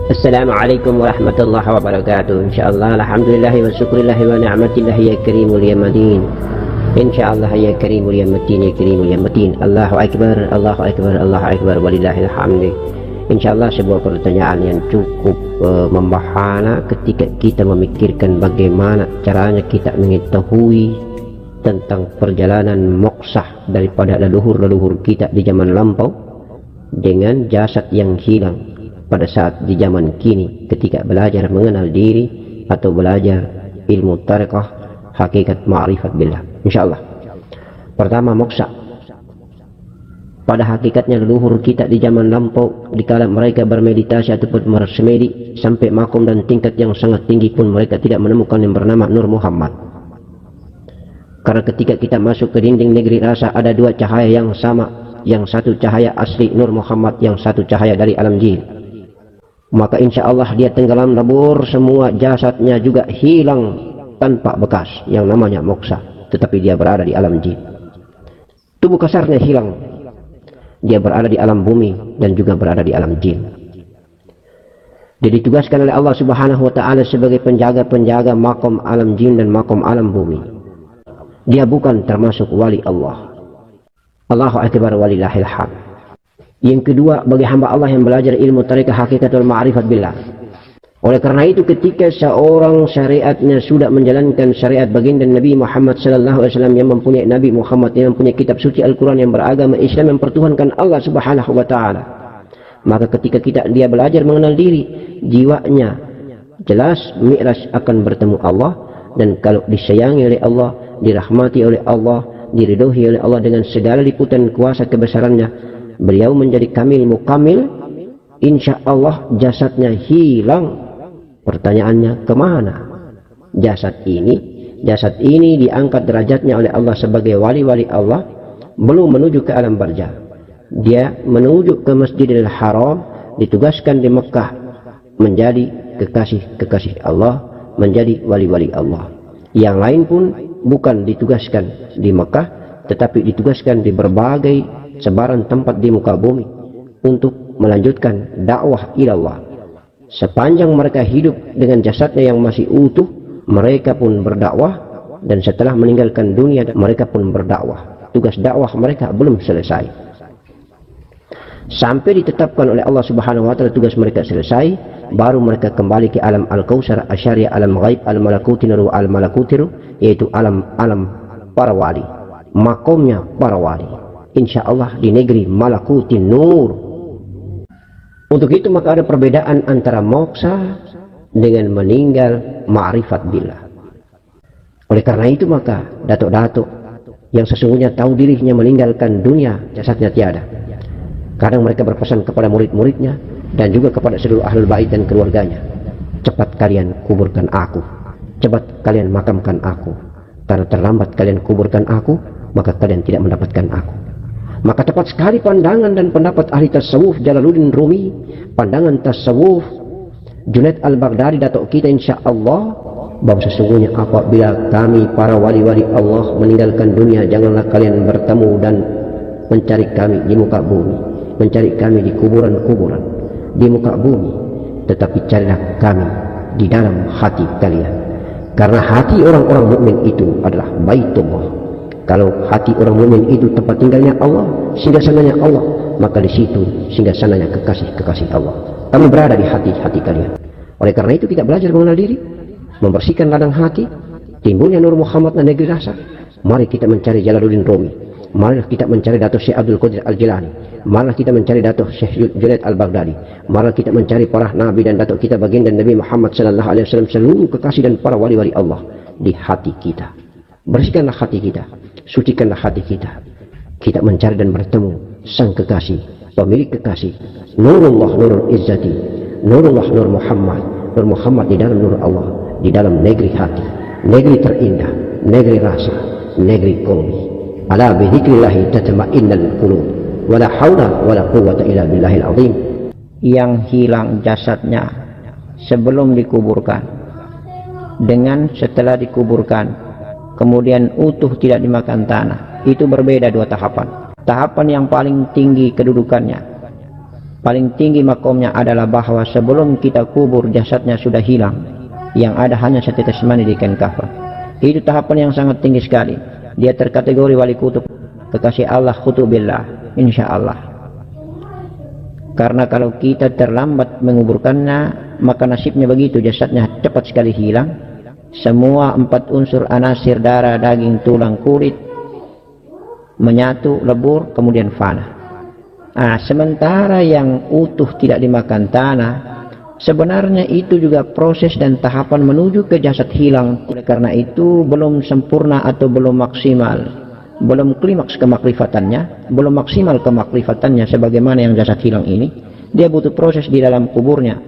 Assalamualaikum warahmatullahi wabarakatuh. Insyaallah, alhamdulillahi wa syukrillahi wa ni'matillahi ya karimul ya madin. Insyaallah ya karimul ya matin, ya karimul ya matin. Allahu akbar, Allahu akbar, Allahu akbar, walillahil hamd. Insyaallah sebuah pertanyaan yang cukup membahana ketika kita memikirkan bagaimana caranya kita mengetahui tentang perjalanan moksah daripada leluhur-leluhur kita di zaman lampau dengan jasad yang hilang pada saat di zaman kini ketika belajar mengenal diri atau belajar ilmu tariqah hakikat ma'rifat billah. Insyaallah, pertama moksa. Pada hakikatnya leluhur kita di zaman lampau, dikala mereka bermeditasi ataupun bersemedi sampai makom dan tingkat yang sangat tinggi pun mereka tidak menemukan yang bernama Nur Muhammad. Karena ketika kita masuk ke dinding negeri rasa ada dua cahaya yang sama, yang satu cahaya asli Nur Muhammad, yang satu cahaya dari alam jin. Maka insya Allah dia tenggelam lebur, semua jasadnya juga hilang tanpa bekas yang namanya moksa, tetapi dia berada di alam jin. Tubuh kasarnya hilang, dia berada di alam bumi dan juga berada di alam jin. Dia ditugaskan oleh Allah Subhanahu wa taala sebagai penjaga-penjaga makom alam jin dan makom alam bumi. Dia bukan termasuk wali Allah. Allahu akbar, walillahil hamd. Yang kedua, bagi hamba Allah yang belajar ilmu tariqah hakikatul ma'rifat billah. Oleh karena itu ketika seorang syariatnya sudah menjalankan syariat baginda Nabi Muhammad sallallahu alaihi wasallam, yang mempunyai Nabi Muhammad yang mempunyai kitab suci Al-Quran, yang beragama Islam, yang mempertuhankan Allah Subhanahu wa taala, maka ketika dia belajar mengenal diri, jiwanya jelas mi'raj akan bertemu Allah. Dan kalau disayangi oleh Allah, dirahmati oleh Allah, diridhoi oleh Allah dengan segala liputan kuasa kebesarannya, beliau menjadi kamil mukamil, insya Allah jasadnya hilang. Pertanyaannya, kemana jasad ini? Jasad ini diangkat derajatnya oleh Allah sebagai wali-wali Allah, belum menuju ke alam barzah. Dia menuju ke Masjidil Haram, ditugaskan di Mekah menjadi kekasih-kekasih Allah, menjadi wali-wali Allah. Yang lain pun bukan ditugaskan di Mekah, tetapi ditugaskan di berbagai sebaran tempat di muka bumi untuk melanjutkan dakwah ilallah. Sepanjang mereka hidup dengan jasadnya yang masih utuh, mereka pun berdakwah, dan setelah meninggalkan dunia mereka pun berdakwah. Tugas dakwah mereka belum selesai sampai ditetapkan oleh Allah Subhanahu wa taala tugas mereka selesai, baru mereka kembali ke alam al-kausar, asyariah, alam ghaib, al-malakutiru, al-malakutiru, yaitu alam para wali, makomnya para wali, insya Allah di negeri malakutin nur. Untuk itu maka ada perbedaan antara moksa dengan meninggal ma'rifat billah. Oleh karena itu maka datuk-datuk yang sesungguhnya tahu dirinya meninggalkan dunia, jasadnya tiada, kadang mereka berpesan kepada murid-muridnya dan juga kepada seluruh ahlul bait dan keluarganya, cepat kalian kuburkan aku, cepat kalian makamkan aku, karena terlambat kalian kuburkan aku, maka kalian tidak mendapatkan aku. Maka tepat sekali pandangan dan pendapat ahli tasawuf Jalaluddin Rumi, pandangan tasawuf Junaid Al-Baghdadi datuk kita insya Allah, bahwa sesungguhnya apabila kami para wali-wali Allah meninggalkan dunia, janganlah kalian bertemu dan mencari kami di muka bumi, mencari kami di kuburan-kuburan di muka bumi, tetapi carilah kami di dalam hati kalian, karena hati orang-orang mukmin itu adalah Baitullah. Kalau hati orang mukmin itu tempat tinggalnya Allah, singgasananya Allah, maka di situ singgasananya kekasih-kekasih Allah. Kami berada di hati-hati kalian. Oleh karena itu kita belajar mengenal diri, membersihkan ladang hati, timbulnya Nur Muhammad dan negeri rasa. Mari kita mencari Jalaluddin Rumi, mari kita mencari Datuk Syekh Abdul Qadir Al-Jilani, mari kita mencari Datuk Syekh Junaid Al-Baghdadi, mari kita mencari para nabi dan datuk kita baginda Nabi Muhammad sallallahu alaihi wasallam, seluruh kekasih dan para wali-wali Allah di hati kita. Bersihkanlah hati kita, sucikanlah hati kita. Kita mencari dan bertemu sang kekasih, pemilik kekasih, Nurullah Nurul Izzati, Nurullah Nur Muhammad, Nur Muhammad di dalam Nur Allah, di dalam negeri hati, negeri terindah, negeri rasa, negeri qalbi. Ala bi dzikrillahi tatma'innul qulub, wala haula wala quwwata illa billahil azim. Yang hilang jasadnya sebelum dikuburkan dengan setelah dikuburkan kemudian utuh tidak dimakan tanah, itu berbeda dua tahapan. Tahapan yang paling tinggi kedudukannya Paling tinggi makomnya adalah bahwa sebelum kita kubur jasadnya sudah hilang, yang ada hanya setetes mani di kain kafan. Itu tahapan yang sangat tinggi sekali. Dia terkategori wali kutub, kekasih Allah, kutubillah, insya Allah. Karena kalau kita terlambat menguburkannya, maka nasibnya begitu, jasadnya cepat sekali hilang. Semua 4 unsur anasir darah, daging, tulang, kulit menyatu, lebur, kemudian fana. Sementara yang utuh tidak dimakan tanah, sebenarnya itu juga proses dan tahapan menuju ke jasad hilang. Oleh karena itu belum sempurna atau belum maksimal, belum klimaks kemakrifatannya, belum maksimal kemakrifatannya sebagaimana yang jasad hilang ini. Dia butuh proses di dalam kuburnya.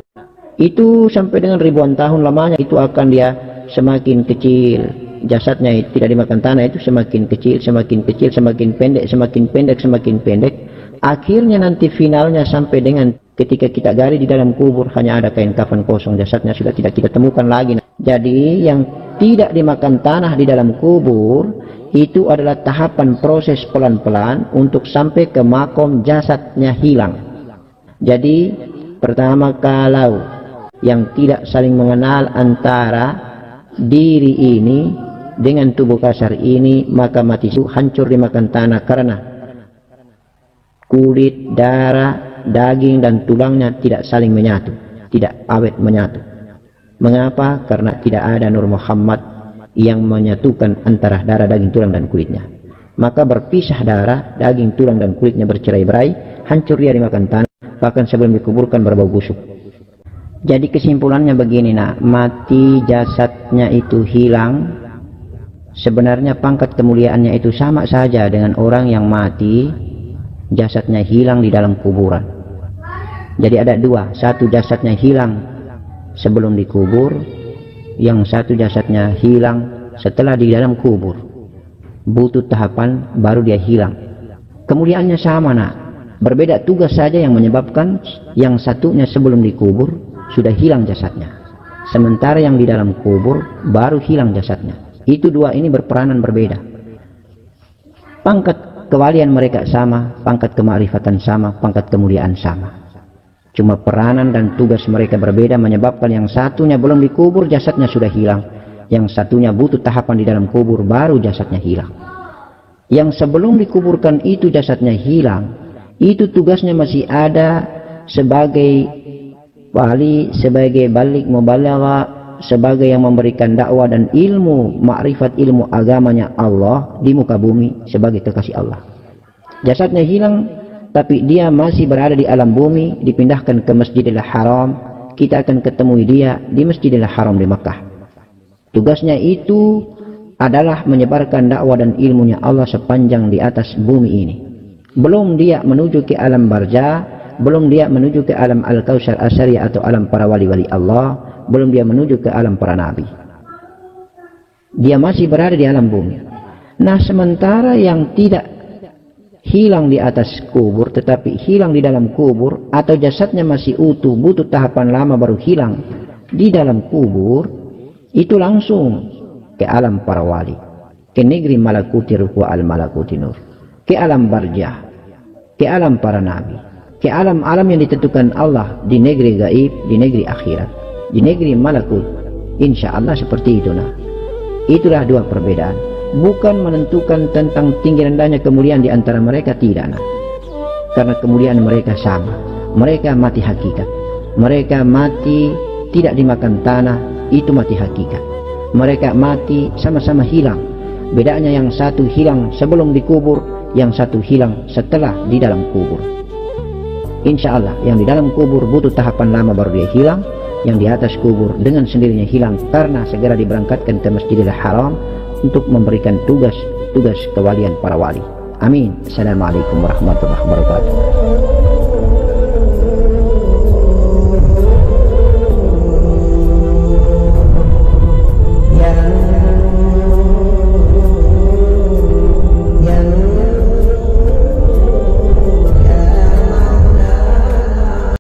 Itu sampai dengan ribuan tahun lamanya, itu akan dia semakin kecil. Jasadnya tidak dimakan tanah itu semakin kecil, semakin kecil, semakin pendek, semakin pendek, semakin pendek. Akhirnya nanti finalnya sampai dengan ketika kita gali di dalam kubur hanya ada kain kafan kosong, jasadnya sudah tidak kita temukan lagi. Jadi yang tidak dimakan tanah di dalam kubur itu adalah tahapan proses pelan-pelan untuk sampai ke makom jasadnya hilang. Jadi pertama, kalau yang tidak saling mengenal antara diri ini dengan tubuh kasar ini, maka mati hancur dimakan tanah karena kulit, darah, daging dan tulangnya tidak saling menyatu, tidak awet menyatu. Mengapa? Karena tidak ada Nur Muhammad yang menyatukan antara darah, daging, tulang dan kulitnya. Maka berpisah darah, daging, tulang dan kulitnya bercerai-berai, hancur dia dimakan tanah, bahkan sebelum dikuburkan berbau busuk. Jadi kesimpulannya begini, mati jasadnya itu hilang. Sebenarnya pangkat kemuliaannya itu sama saja dengan orang yang mati jasadnya hilang di dalam kuburan. Jadi ada 2, satu jasadnya hilang sebelum dikubur, yang satu jasadnya hilang setelah di dalam kubur. Butuh tahapan baru dia hilang. Kemuliaannya sama, berbeda tugas saja yang menyebabkan yang satunya sebelum dikubur sudah hilang jasadnya, sementara yang di dalam kubur baru hilang jasadnya. Itu 2 ini berperanan berbeda. Pangkat kewalian mereka sama, pangkat kemakrifatan sama, pangkat kemuliaan sama. Cuma peranan dan tugas mereka berbeda menyebabkan yang satunya belum dikubur jasadnya sudah hilang, yang satunya butuh tahapan di dalam kubur baru jasadnya hilang. Yang sebelum dikuburkan itu jasadnya hilang, itu tugasnya masih ada sebagai wali, sebagai balik mubalagha, sebagai yang memberikan dakwah dan ilmu makrifat, ilmu agamanya Allah di muka bumi sebagai kekasih Allah. Jasadnya hilang tapi dia masih berada di alam bumi, dipindahkan ke Masjidil Haram. Kita akan ketemu dia di Masjidil Haram di Makkah. Tugasnya itu adalah menyebarkan dakwah dan ilmunya Allah sepanjang di atas bumi ini. Belum dia menuju ke alam barzah, belum dia menuju ke alam Al-Kautsar Asyari atau alam para wali-wali Allah, belum dia menuju ke alam para nabi. Dia masih berada di alam bumi. Sementara yang tidak hilang di atas kubur tetapi hilang di dalam kubur, atau jasadnya masih utuh, butuh tahapan lama baru hilang di dalam kubur, itu langsung ke alam para wali, ke negeri malakuti ruh wa al malakuti nur, ke alam barzah, ke alam para nabi, ke alam-alam yang ditentukan Allah di negeri gaib, di negeri akhirat, di negeri malakut. Insya Allah seperti itu. Itulah 2 perbedaan. Bukan menentukan tentang tinggi rendahnya kemuliaan di antara mereka, tidak. Karena kemuliaan mereka sama. Mereka mati hakikat. Mereka mati tidak dimakan tanah, itu mati hakikat. Mereka mati sama-sama hilang. Bedanya yang satu hilang sebelum dikubur, yang satu hilang setelah di dalam kubur. Insya Allah yang di dalam kubur butuh tahapan lama baru dia hilang. Yang di atas kubur dengan sendirinya hilang karena segera diberangkatkan ke Masjidil Haram untuk memberikan tugas kewalian para wali. Amin. Assalamualaikum warahmatullahi wabarakatuh.